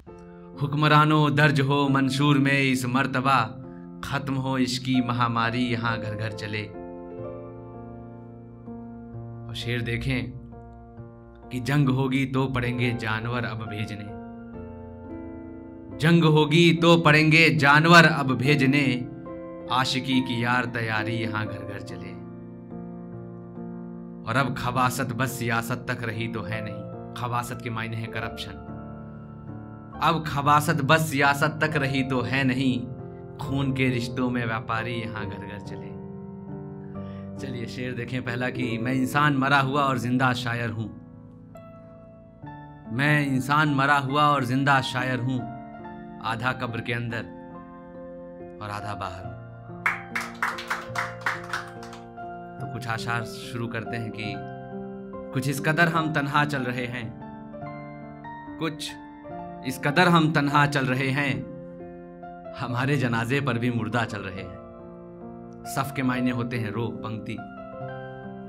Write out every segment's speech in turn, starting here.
हुक्मरानों दर्ज हो मंशूर में इस मर्तबा, खत्म हो इसकी महामारी यहाँ घर घर चले। और शेर देखें कि जंग होगी तो पड़ेंगे जानवर अब भेजने, जंग होगी तो पड़ेंगे जानवर अब भेजने, आशिकी की यार तैयारी यहाँ घर घर चले। और अब खबासत बस सियासत तक रही तो है नहीं, खबासत के मायने है करप्शन। अब खबासत बस सियासत तक रही तो है नहीं, खून के रिश्तों में व्यापारी यहाँ घर घर चले। चलिए शेर देखें पहला कि मैं इंसान मरा हुआ और जिंदा शायर हूं, मैं इंसान मरा हुआ और जिंदा शायर हूं, आधा कब्र के अंदर और आधा बाहर हूं। तो कुछ आशार शुरू करते हैं कि कुछ इस कदर हम तन्हा चल रहे हैं, कुछ इस कदर हम तन्हा चल रहे हैं, हमारे जनाजे पर भी मुर्दा चल रहे हैं। सफ के मायने होते हैं रो, पंक्ति।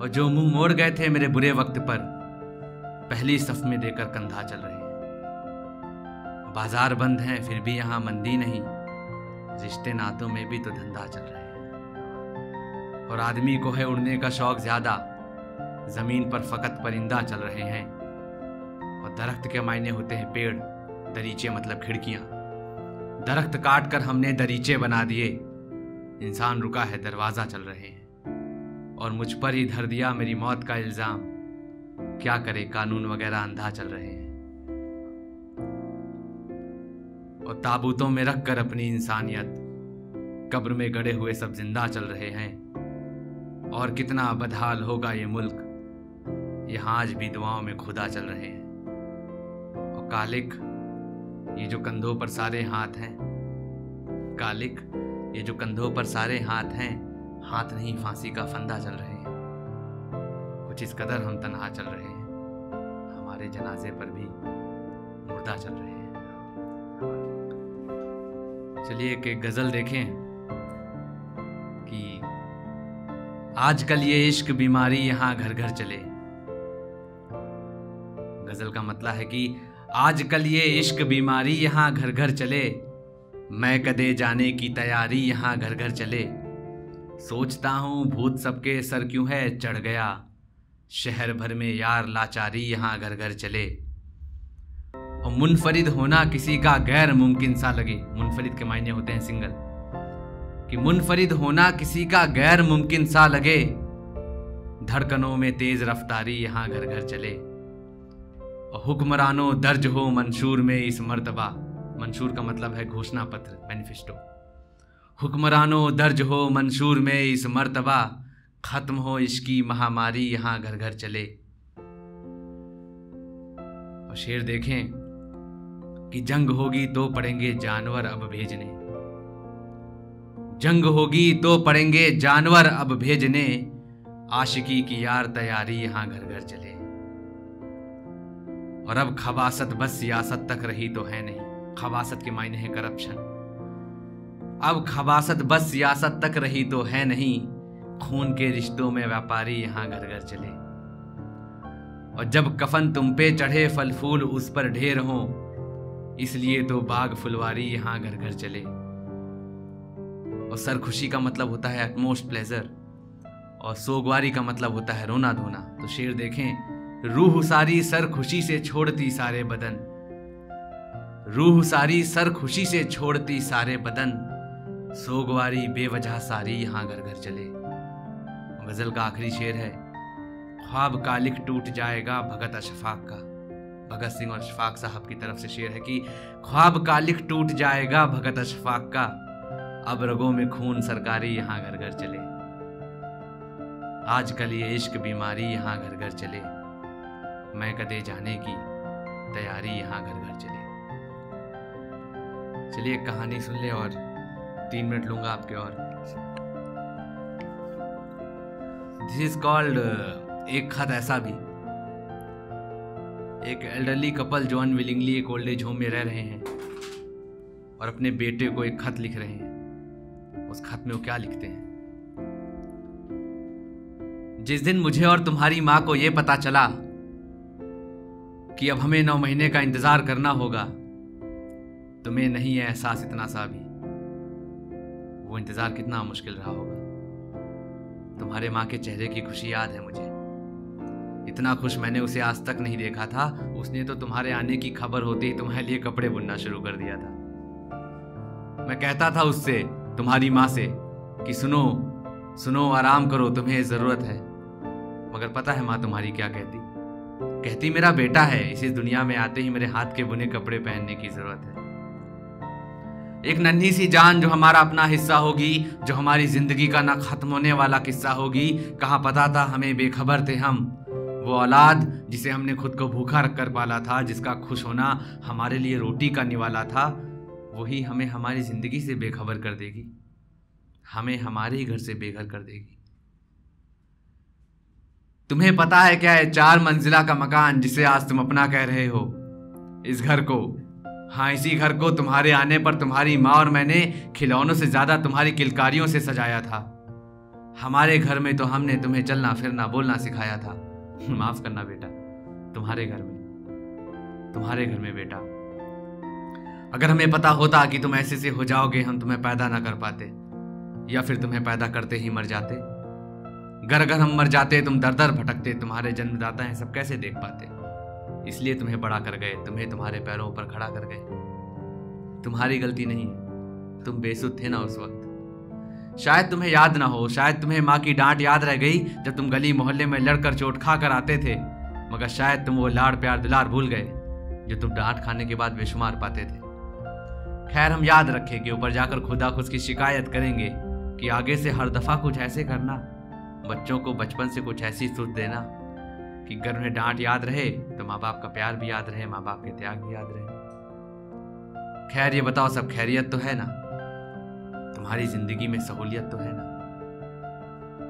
और जो मुंह मोड़ गए थे मेरे बुरे वक्त पर, पहली सफ में देकर कंधा चल रहे हैं। बाजार बंद हैं फिर भी यहां मंदी नहीं, रिश्ते नातों में भी तो धंधा चल रहे हैं। और आदमी को है उड़ने का शौक ज्यादा, जमीन पर फकत परिंदा चल रहे हैं। और दरख्त के मायने होते हैं पेड़, दरीचे मतलब खिड़कियां। दरख्त काट कर हमने दरीचे बना दिए, इंसान रुका है दरवाजा चल रहे हैं। और मुझ पर ही धर दिया मेरी मौत का इल्जाम, क्या करे कानून वगैरह अंधा चल रहे हैं। और ताबूतों में रख कर अपनी इंसानियत, कब्र में गड़े हुए सब जिंदा चल रहे हैं। और कितना बदहाल होगा ये मुल्क, यहाँ आज भी दुआओं में खुदा चल रहे हैं। और कालिक ये जो कंधों पर सारे हाथ हैं, कालिक ये जो कंधों पर सारे हाथ हैं, हाथ नहीं फांसी का फंदा चल रहे हैं। कुछ इस कदर हम तन्हा चल रहे हैं, हमारे जनाजे पर भी मुर्दा चल रहे हैं। चलिए एक गजल देखें कि आजकल ये इश्क बीमारी यहाँ घर घर चले। गजल का मतलब है कि आजकल ये इश्क बीमारी यहाँ घर घर चले, मैं कदे जाने की तैयारी यहाँ घर घर चले। सोचता हूँ भूत सबके सर क्यों है चढ़ गया, शहर भर में यार लाचारी यहाँ घर घर चले। और मुनफरिद होना किसी का गैर मुमकिन सा लगे, मुनफरिद के मायने होते हैं सिंगल, कि मुनफरिद होना किसी का गैर मुमकिन सा लगे, धड़कनों में तेज रफ्तारी यहाँ घर घर चले। और हुक्मरानों दर्ज हो मंशूर में इस मर्तबा, मंशूर का मतलब है घोषणा पत्र, मैनिफेस्टो। हुक्मरानों दर्ज हो मंशूर में इस मर्तबा, खत्म हो इसकी महामारी यहाँ घर घर चले। और शेर देखें कि जंग होगी तो पड़ेंगे जानवर अब भेजने, जंग होगी तो पड़ेंगे जानवर अब भेजने, आशिकी की यार तैयारी यहाँ घर घर चले। और अब खबासत बस सियासत तक रही तो है नहीं, खबासत के मायने है करप्शन। अब खबासत बस सियासत तक रही तो है नहीं, खून के रिश्तों में व्यापारी यहाँ घर घर चले। और जब कफन तुम पे चढ़े फल फूल उस पर ढेर हो, इसलिए तो बाग फुलवारी यहाँ घर घर चले। और सरखुशी का मतलब होता है एटमोस्ट प्लेजर, और सोगवारी का मतलब होता है रोना धोना। तो शेर देखें, रूह सारी सर खुशी से छोड़ती सारे बदन, रूह सारी सर खुशी से छोड़ती सारे बदन, सोगवारी बेवजह सारी यहाँ घर घर चले। गजल का आखिरी शेर है, ख्वाब का लिख टूट जाएगा भगत अशफाक का। भगत सिंह और अशफाक साहब की तरफ से शेर है कि ख्वाब का लिख टूट जाएगा भगत अशफाक का, अब रगों में खून सरकारी यहाँ घर घर चले। आजकल ये इश्क बीमारी यहाँ घर घर चले, मैं कदे जाने की तैयारी यहाँ घर घर चले। चलिए एक कहानी सुन ले और 3 मिनट लूंगा आपके और। दिस इज कॉल्ड एक खत ऐसा भी। एक एल्डरली कपल जो अनविलिंगली एक ओल्ड एज होम में रह रहे हैं और अपने बेटे को एक खत लिख रहे हैं। उस खत में वो क्या लिखते हैं, जिस दिन मुझे और तुम्हारी मां को यह पता चला कि अब हमें 9 महीने का इंतजार करना होगा, तुम्हें नहीं है एहसास इतना सा भी, वो इंतजार कितना मुश्किल रहा होगा। तुम्हारे माँ के चेहरे की खुशी याद है मुझे, इतना खुश मैंने उसे आज तक नहीं देखा था। उसने तो तुम्हारे आने की खबर होते ही तुम्हारे लिए कपड़े बुनना शुरू कर दिया था। मैं कहता था उससे, तुम्हारी माँ से, कि सुनो सुनो, आराम करो, तुम्हें जरूरत है। मगर पता है माँ तुम्हारी क्या कहती? कहती मेरा बेटा है, इस दुनिया में आते ही मेरे हाथ के बुने कपड़े पहनने की जरूरत है। एक नन्ही सी जान जो हमारा अपना हिस्सा होगी, जो हमारी जिंदगी का ना खत्म होने वाला किस्सा होगी। कहाँ पता था हमें, बेखबर थे हम। वो औलाद जिसे हमने खुद को भूखा रखकर पाला था, जिसका खुश होना हमारे लिए रोटी का निवाला था, वही हमें हमारी जिंदगी से बेखबर कर देगी, हमें हमारे ही घर से बेघर कर देगी। तुम्हें पता है क्या है 4 मंजिला का मकान जिसे आज तुम अपना कह रहे हो? इस घर को, हाँ इसी घर को तुम्हारे आने पर तुम्हारी माँ और मैंने खिलौनों से ज्यादा तुम्हारी किलकारियों से सजाया था। हमारे घर में तो हमने तुम्हें चलना फिरना बोलना सिखाया था। माफ करना बेटा, तुम्हारे घर में बेटा। अगर हमें पता होता कि तुम ऐसे से हो जाओगे, हम तुम्हें पैदा ना कर पाते, या फिर तुम्हें पैदा करते ही मर जाते। अगर हम मर जाते, तुम दर दर भटकते, तुम्हारे जन्मदाता हैं सब कैसे देख पाते। इसलिए तुम्हें बड़ा कर गए, तुम्हें तुम्हारे पैरों पर खड़ा कर गए। तुम्हारी गलती नहीं है, तुम बेसुध थे ना उस वक्त। शायद तुम्हें याद ना हो, शायद तुम्हें माँ की डांट याद रह गई जब तुम गली मोहल्ले में लड़कर चोट खा कर आते थे। मगर शायद तुम वो लाड़ प्यार दुलार भूल गए जो तुम डांट खाने के बाद बेशुमार पाते थे। खैर, हम याद रखेंगे, ऊपर जाकर खुदा खुद की शिकायत करेंगे कि आगे से हर दफा कुछ ऐसे करना, बच्चों को बचपन से कुछ ऐसी सोच देना कि अगर उन्हें डांट याद रहे तो माँ बाप का प्यार भी याद रहे, माँ बाप के त्याग भी याद रहे। खैर, ये बताओ सब खैरियत तो है ना? तुम्हारी जिंदगी में सहूलियत तो है ना?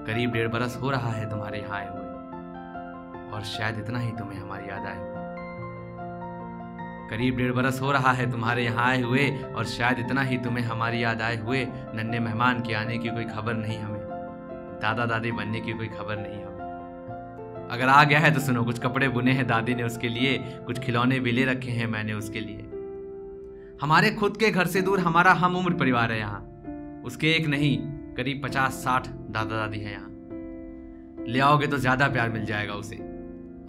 करीब 1.5 बरस हो रहा है तुम्हारे यहाँ आए हुए, और शायद इतना ही तुम्हें हमारी याद आए हुए। करीब 1.5 बरस हो रहा है तुम्हारे यहाँ आए हुए, और शायद इतना ही तुम्हें हमारी याद आए हुए। नन्हे मेहमान के आने की कोई खबर नहीं हमें, दादा दादी बनने की कोई खबर नहीं हमें। अगर आ गया है तो सुनो, कुछ कपड़े बुने हैं दादी ने उसके लिए, कुछ खिलौने भी ले रखे हैं मैंने उसके लिए। हमारे खुद के घर से दूर हमारा हम उम्र परिवार है यहाँ, उसके एक नहीं करीब 50-60 दादा दादी है यहाँ। ले आओगे तो ज्यादा प्यार मिल जाएगा उसे,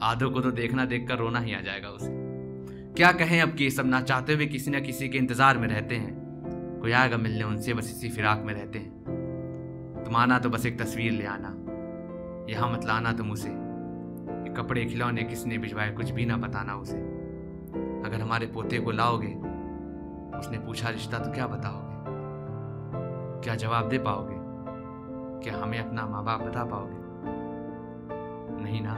आधों को तो देखना देखकर रोना ही आ जाएगा उसे। क्या कहें अब कि सब ना चाहते हुए किसी न किसी के इंतजार में रहते हैं। कोई आएगा मिलने उनसे, बस इसी फिराक में रहते हैं। तुम आना तो बस एक तस्वीर ले आना, यहाँ मत लाना तुम उसे। ये कपड़े खिलौने किसने भिजवाए कुछ भी ना बताना उसे। अगर हमारे पोते को लाओगे, उसने पूछा रिश्ता तो क्या बताओगे? क्या जवाब दे पाओगे? क्या हमें अपना माँ बाप बता पाओगे? नहीं ना।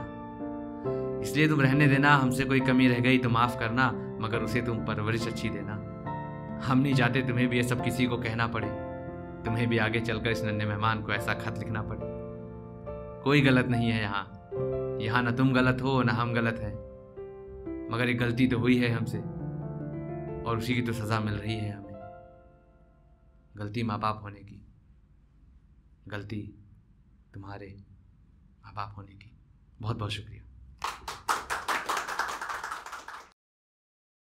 इसलिए तुम रहने देना, हमसे कोई कमी रह गई तो माफ करना, मगर उसे तुम परवरिश अच्छी देना। हम नहीं चाहते तुम्हें भी ये सब किसी को कहना पड़े, तुम्हें भी आगे चलकर इस नन्हे मेहमान को ऐसा खत लिखना पड़े। कोई गलत नहीं है यहाँ ना तुम गलत हो ना हम गलत हैं, मगर एक गलती तो हुई है हमसे, और उसी की तो सजा मिल रही है हमें। गलती माँ बाप होने की, गलती तुम्हारे माँ बाप होने की। बहुत बहुत शुक्रिया।